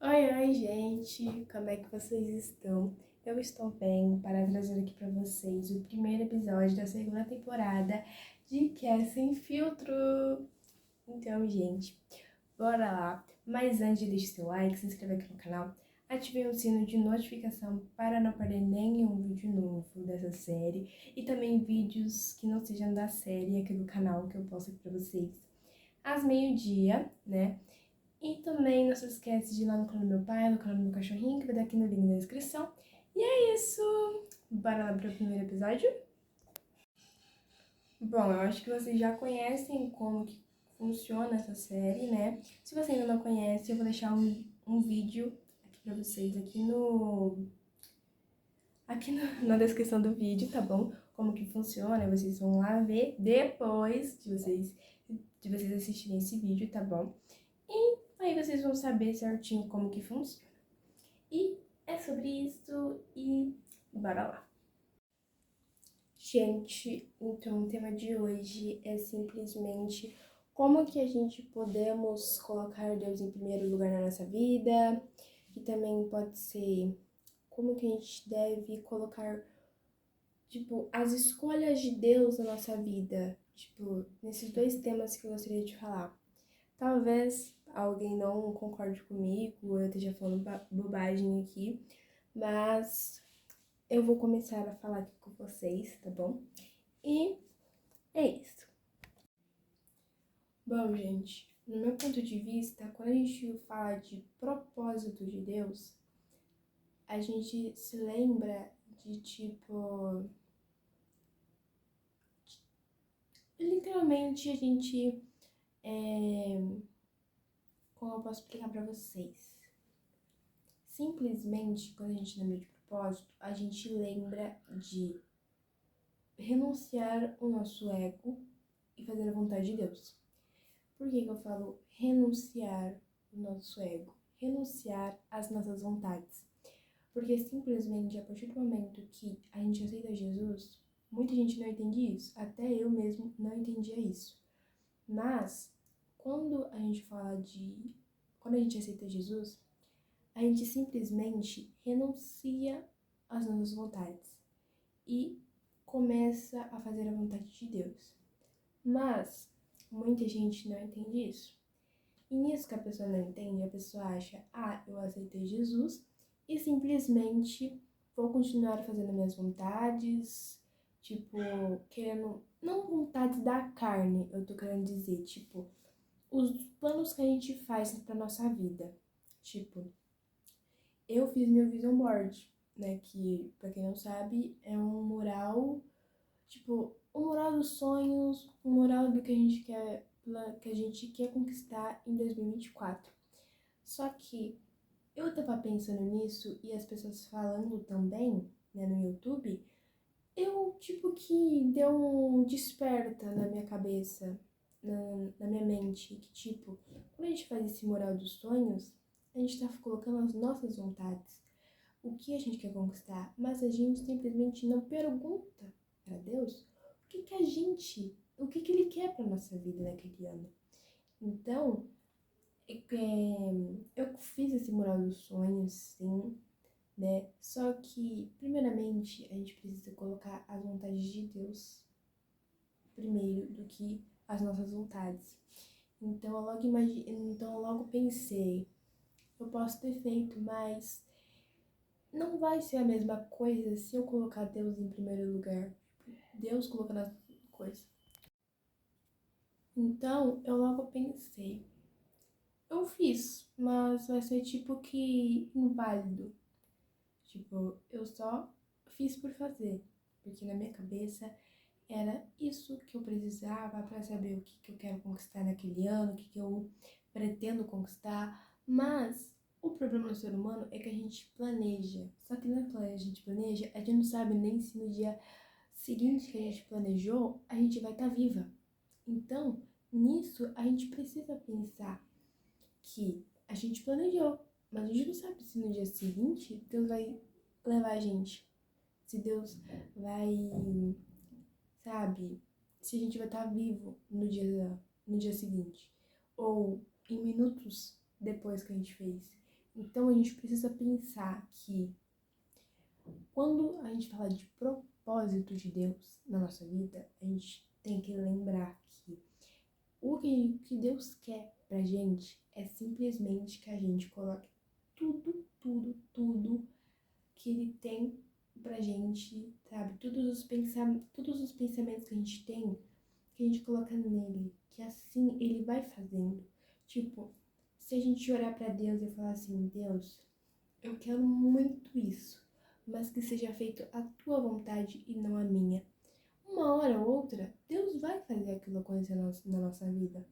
Oi, gente, como é que vocês estão? Eu estou bem para trazer aqui para vocês o primeiro episódio da segunda temporada de Quer Sem Filtro. Então, gente, bora lá. Mas antes, deixe seu like, se inscreva aqui no canal, ative o sino de notificação para não perder nenhum vídeo novo dessa série e também vídeos que não sejam da série aqui do canal que eu posto aqui para vocês às meio-dia, né? E também não se esquece de ir lá no canal do meu pai, no canal do meu cachorrinho, que vai dar aqui no link da descrição. E é isso! Bora lá para o primeiro episódio? Bom, eu acho que vocês já conhecem como que funciona essa série, né? Se você ainda não conhece, eu vou deixar um vídeo aqui pra vocês, na descrição do vídeo, tá bom? Como que funciona, vocês vão lá ver depois de vocês assistirem esse vídeo, tá bom? E aí vocês vão saber certinho como que funciona. E é sobre isso e bora lá. Gente, então o tema de hoje é simplesmente como que a gente podemos colocar Deus em primeiro lugar na nossa vida, e também pode ser como que a gente deve colocar, tipo, as escolhas de Deus na nossa vida, tipo, nesses dois temas que eu gostaria de falar. Talvez alguém não concorde comigo, eu esteja falando bobagem aqui, mas eu vou começar a falar aqui com vocês, tá bom? E é isso. Bom, gente, no meu ponto de vista, quando a gente fala de propósito de Deus, a gente se lembra de tipo. Literalmente a gente. Como eu posso explicar pra vocês? Simplesmente, quando a gente lembra de propósito, a gente lembra de renunciar o nosso ego e fazer a vontade de Deus. Por que eu falo renunciar o nosso ego? Renunciar às nossas vontades. Porque simplesmente a partir do momento que a gente aceita Jesus, muita gente não entende isso. Até eu mesmo não entendia isso. Mas quando a gente quando a gente aceita Jesus, a gente simplesmente renuncia às nossas vontades e começa a fazer a vontade de Deus. Mas muita gente não entende isso. E nisso que a pessoa não entende, a pessoa acha, eu aceitei Jesus e simplesmente vou continuar fazendo minhas vontades, tipo, querendo, não vontades da carne, eu tô querendo dizer, tipo, os planos que a gente faz pra nossa vida. Tipo, eu fiz meu vision board, né, que, pra quem não sabe, é um mural, tipo, um mural dos sonhos, um mural do que a gente quer conquistar em 2024. Só que eu tava pensando nisso e as pessoas falando também, né, no YouTube, eu, tipo, que deu um desperta na minha cabeça, na minha mente, que, tipo, quando a gente faz esse mural dos sonhos, a gente tá colocando as nossas vontades, o que a gente quer conquistar, mas a gente simplesmente não pergunta para Deus o que que Ele quer para nossa vida naquele ano. Então, eu fiz esse mural dos sonhos, sim, né? Só que, primeiramente, a gente precisa colocar as vontades de Deus primeiro do que as nossas vontades. Então eu logo pensei, eu posso ter feito, mas não vai ser a mesma coisa se eu colocar Deus em primeiro lugar. Deus colocando as coisas. Então eu logo pensei, eu fiz, mas vai ser tipo que inválido. Tipo, eu só fiz por fazer, porque na minha cabeça era isso que eu precisava para saber o que, que eu quero conquistar naquele ano, o que, que eu pretendo conquistar. Mas o problema do ser humano é que a gente planeja. Só que quando a gente planeja, a gente não sabe nem se no dia seguinte que a gente planejou, a gente vai estar viva. Então, nisso, a gente precisa pensar que a gente planejou, mas a gente não sabe se no dia seguinte Deus vai levar a gente. Se Deus vai, sabe, se a gente vai estar vivo no dia seguinte, ou em minutos depois que a gente fez. Então a gente precisa pensar que quando a gente fala de propósito de Deus na nossa vida, a gente tem que lembrar que o que Deus quer pra gente é simplesmente que a gente coloque tudo que Ele tem pra gente, sabe? Todos os pensamentos que a gente tem, que a gente coloca nele, que assim Ele vai fazendo. Tipo, se a gente orar pra Deus e falar assim, Deus, eu quero muito isso, mas que seja feito a tua vontade e não a minha. Uma hora ou outra, Deus vai fazer aquilo acontecer na nossa vida.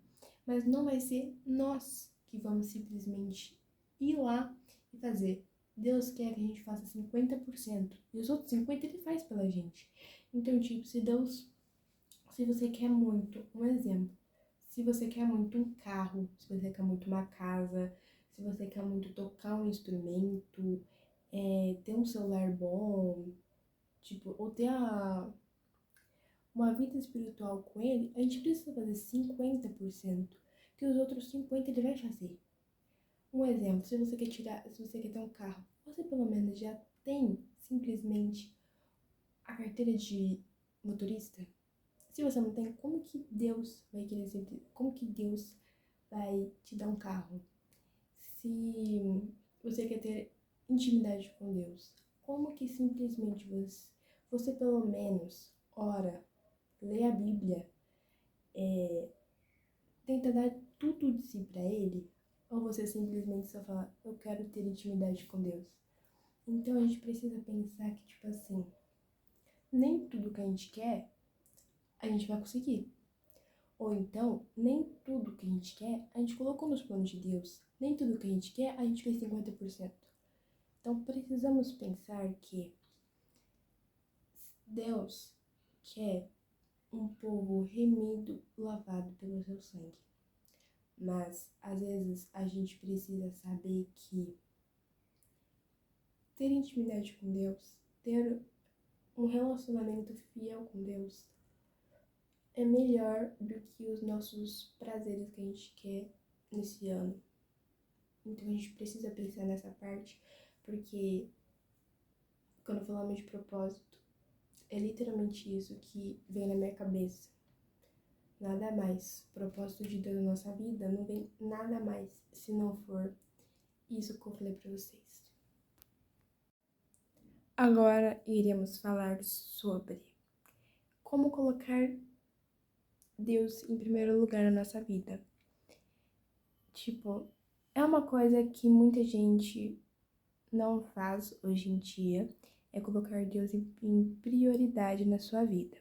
Mas não vai ser nós que vamos simplesmente ir lá e fazer. Deus quer que a gente faça 50% e os outros 50% Ele faz pela gente. Então, tipo, se você quer muito, um exemplo, se você quer muito um carro, se você quer muito uma casa, se você quer muito tocar um instrumento, ter um celular bom, tipo, ou ter uma vida espiritual com ele, a gente precisa fazer 50%, que os outros 50% ele vai fazer. Um exemplo, se você quer ter um carro, você pelo menos já tem simplesmente a carteira de motorista? Se você não tem, como que Deus vai te dar um carro? Se você quer ter intimidade com Deus, como que simplesmente você pelo menos ora, lê a Bíblia, tenta dar tudo de si pra Ele? Ou você simplesmente só fala, eu quero ter intimidade com Deus? Então a gente precisa pensar que, tipo assim, nem tudo que a gente quer, a gente vai conseguir. Ou então, nem tudo que a gente quer, a gente colocou nos planos de Deus. Nem tudo que a gente quer, a gente fez 50%. Então precisamos pensar que Deus quer um povo remido, lavado pelo seu sangue. Mas, às vezes, a gente precisa saber que ter intimidade com Deus, ter um relacionamento fiel com Deus, é melhor do que os nossos prazeres que a gente quer nesse ano. Então, a gente precisa pensar nessa parte, porque quando falamos de propósito, é literalmente isso que vem na minha cabeça. Nada mais. O propósito de Deus na nossa vida não vem nada mais se não for isso que eu falei pra vocês. Agora iremos falar sobre como colocar Deus em primeiro lugar na nossa vida. Tipo, é uma coisa que muita gente não faz hoje em dia, é colocar Deus em prioridade na sua vida.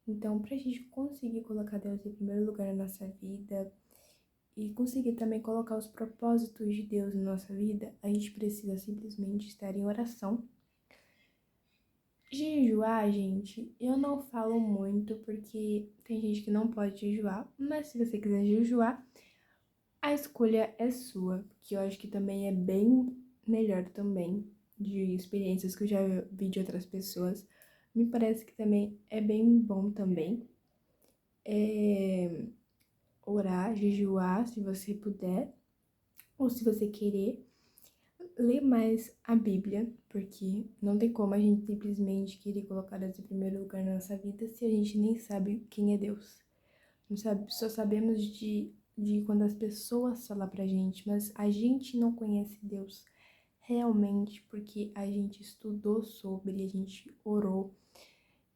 Então, pra gente conseguir colocar Deus em primeiro lugar na nossa vida e conseguir também colocar os propósitos de Deus na nossa vida, a gente precisa simplesmente estar em oração. Jejuar, gente, eu não falo muito porque tem gente que não pode jejuar, mas se você quiser jejuar, a escolha é sua, que eu acho que também é bem melhor também, de experiências que eu já vi de outras pessoas. Me parece que também é bem bom também. Orar, jejuar, se você puder, ou se você querer, ler mais a Bíblia, porque não tem como a gente simplesmente querer colocar Deus em primeiro lugar na nossa vida se a gente nem sabe quem é Deus. Não sabe, só sabemos de quando as pessoas falam pra gente, mas a gente não conhece Deus realmente porque a gente estudou sobre, a gente orou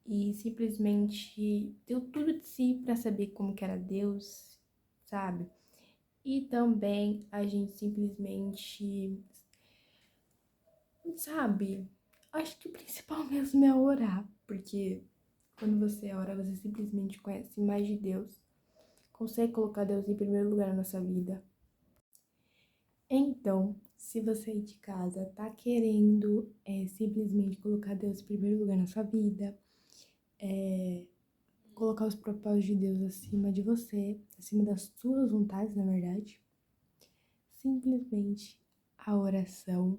e simplesmente deu tudo de si para saber como que era Deus, sabe? E também a gente simplesmente, sabe? Acho que o principal mesmo é orar, porque quando você ora, você simplesmente conhece mais de Deus, consegue colocar Deus em primeiro lugar na nossa vida. Então, se você aí de casa tá querendo simplesmente colocar Deus em primeiro lugar na sua vida, colocar os propósitos de Deus acima de você, acima das suas vontades, na verdade, simplesmente a oração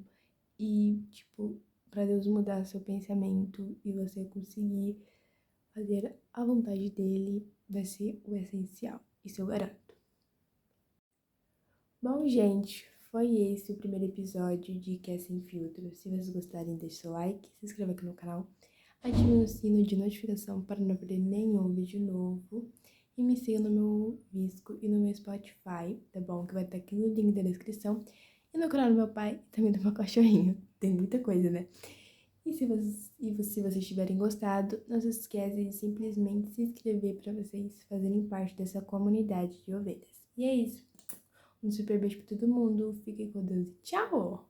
e, tipo, para Deus mudar seu pensamento e você conseguir fazer a vontade dele, vai ser o essencial. Isso eu garanto. Bom, gente, foi esse o primeiro episódio de Que é Sem Filtro. Se vocês gostarem, deixe seu like, se inscreva aqui no canal, ative o sino de notificação para não perder nenhum vídeo novo. E me siga no meu Visco e no meu Spotify, tá bom? Que vai estar aqui no link da descrição. E no canal do meu pai e também do meu cachorrinho. Tem muita coisa, né? E se vocês tiverem gostado, não se esqueça de simplesmente se inscrever para vocês fazerem parte dessa comunidade de ovelhas. E é isso. Um super beijo pra todo mundo. Fiquem com Deus e tchau!